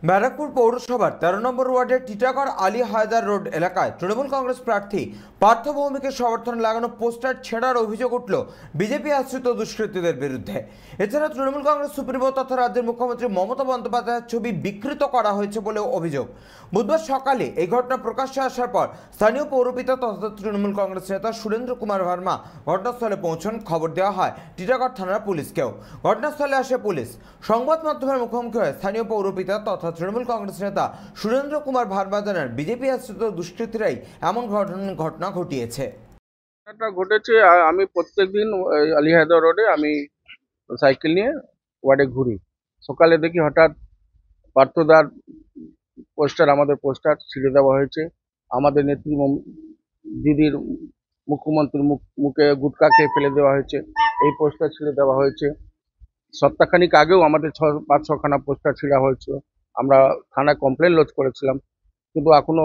ব্যারাকপুর পৌরসভার ১৩ নম্বর ওয়ার্ডের টিটাগড় আলী হায়দার রোড এলাকায় তৃণমূল কংগ্রেস প্রার্থী পার্থ ভৌমিকের সমর্থনে লাগানো পোস্টার ছেঁড়ার অভিযোগ উঠল বিজেপি আশ্রিত দুষ্কৃতীদের বিরুদ্ধে। এছাড়া তৃণমূল কংগ্রেস সুপ্রিমো তথা রাজ্যের মুখ্যমন্ত্রী মমতা বন্দ্যোপাধ্যায়ের ছবি বিকৃত করা হয়েছে বলেও অভিযোগ। বুধবার সকালে এই ঘটনা প্রকাশ্যে আসার পর স্থানীয় পৌরপিতা তথা তৃণমূল কংগ্রেস নেতা সুরেন্দ্র কুমার ভার্মা ঘটনাস্থলে পৌঁছন। খবর দেওয়া হয় টিটাগড় থানার পুলিশকেও। ঘটনাস্থলে আসে পুলিশ। সংবাদ মাধ্যমের মুখোমুখি হয়ে স্থানীয় পৌরপিতা তথা তৃণমূল কংগ্রেস নেতা সুরেন্দ্র কুমার ভার্মা জানান, বিজেপি আশ্রিত দুষ্কৃতীরাই এমন ঘটনা ঘটিয়েছে। ঘটেছে আমি প্রত্যেকদিন আলী হায়দার রোডে আমি সাইকেল নিয়ে ওয়ার্ডে ঘুরি। সকালে দেখি হঠাৎ পার্থদার আমাদের পোস্টার ছিঁড়ে দেওয়া হয়েছে। আমাদের নেত্রী দিদির মুখ্যমন্ত্রীর মুখে গুটকা খেয়ে ফেলে দেওয়া হয়েছে, এই পোস্টার ছিঁড়ে দেওয়া হয়েছে। সপ্তাহখানিক আগেও আমাদের ৫-৬খানা পোস্টার ছিঁড়া হয়েছে। আমরা থানায় কমপ্লেন লজ করেছিলাম, কিন্তু এখনো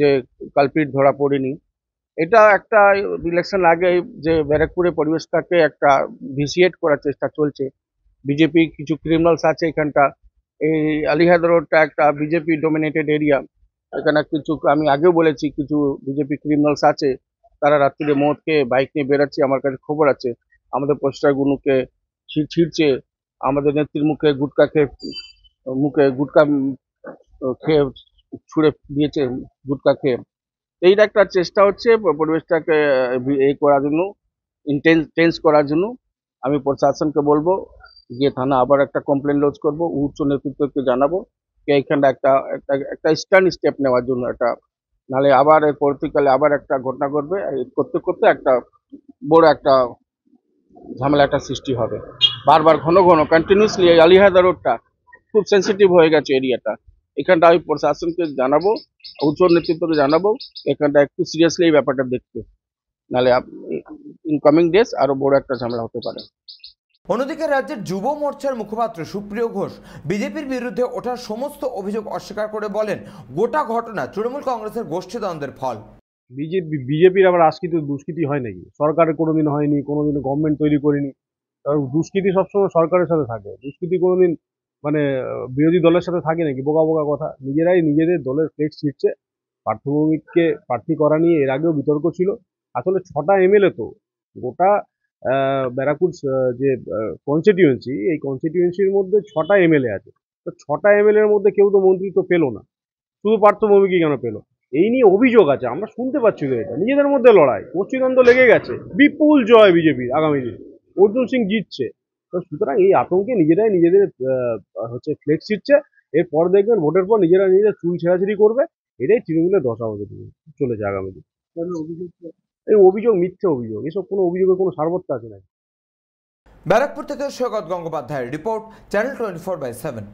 যে কালপিট ধরা পড়েনি। এটা একটা ইলেকশন আগে যে ব্যারাকপুরের পরিবেশটাকে একটা ভিসিয়েট করার চেষ্টা চলছে। বিজেপি কিছু ক্রিমিনালস আছে এখানটা। এই আলী হায়দার রোডটা একটা বিজেপি ডোমিনেটেড এরিয়া। এখানে কিছু, আমি আগেও বলেছি, কিছু বিজেপি ক্রিমিনালস আছে, তারা রাত্রিরে মদ খেয়ে বাইক নিয়ে বেরোচ্ছে। আমার কাছে খবর আছে, আমাদের পোস্টারগুলোকে ছিঁড়ছে, আমাদের নেত্রীর মুখে গুটকা খেয়ে ছুঁড়ে দিয়েছে গুটকা খেয়ে। এইটা একটা চেষ্টা হচ্ছে পরিবেশটাকে এই করার জন্য, টেন্স করার জন্য। আমি প্রশাসনকে বলবো গিয়ে থানা আবার একটা কমপ্লেন লজ করব, উচ্চ নেতৃত্বকে জানাবো এইখানটা একটা একটা স্টার্ন স্টেপ নেওয়ার জন্য। একটা নাহলে আবার পরবর্তীকালে আবার একটা ঘটনা ঘটবে, করতে করতে একটা বড় একটা ঝামেলা একটা সৃষ্টি হবে। বারবার ঘন ঘন কন্টিনিউসলি এই আলী হায়দার রোডটা খুব সেন্সিটিভ হয়ে গেছে এরিয়াটা। এখানটা আমি প্রশাসনকে জানাবো, উচ্চ নেতৃত্বকে জানাবো এখানটা একটু সিরিয়াসলি এই ব্যাপারটা দেখতে, নাহলে ইনকামিং ডেজ আরো বড় একটা ঝামেলা হতে পারে। অন্যদিকে রাজ্যের যুব মোর্চার মুখপাত্র সুপ্রিয় ঘোষ বিজেপির বিরুদ্ধে ওঠা সমস্ত অভিযোগ অস্বীকার করে বলেন, গোটা ঘটনা তৃণমূল কংগ্রেসের গোষ্ঠীদ্বন্দ্বের ফল। বিজেপির আবার রাজনীতি দুষ্কৃতি হয় নাকি? সরকারের কোনোদিন হয়নি, কোনোদিনও গভর্নমেন্ট তৈরি করেনি। কারণ দুষ্কৃতি সবসময় সরকারের সাথে থাকে, দুষ্কৃতি কোনোদিন মানে বিরোধী দলের সাথে থাকে নাকি? বোকা বোকা কথা। নিজেরাই নিজেদের দলের ফ্লেক্স ছিঁড়ছে। পার্থ ভৌমিককে প্রার্থী করা নিয়ে এর আগেও বিতর্ক ছিল। আসলে 6টা এমএলএ তো গোটা ব্যারাকপুর যে কনস্টিটিউয়েন্সি, এই কনস্টিটিউয়েন্সির মধ্যে 6টা এমএলএ আছে। তো 6টা এমএলএ এর মধ্যে কেউ তো মন্ত্রিত্ব পেলো না, শুধু পার্থ ভৌমিকই কেন পেলো? এই নিয়ে অভিযোগ আছে, আমরা শুনতে পাচ্ছি তো। এটা নিজেদের মধ্যে লড়াই, গোষ্ঠীদ্বন্দ্ব লেগে গেছে। বিপুল জয় বিজেপির আগামী দিনে, অর্জুন সিং জিতছে। তো সুতরাং এই আতঙ্কে নিজেরাই নিজেদের ফ্লেক্স ছিটছে। এরপর দেখবেন ভোটের পর নিজেরা নিজেদের চুল ছেঁড়াছিড়ি করবে। এটাই তৃণমূলের দশা হতে চলেছে আগামী দিন। এই অভিযোগ মিথ্যে অভিযোগ, এসব কোনো অভিযোগের কোনো সারবত্তা আছে নাকি? ব্যারাকপুর থেকে সৈকত গঙ্গোপাধ্যায়ের রিপোর্ট, চ্যানেল 24/7।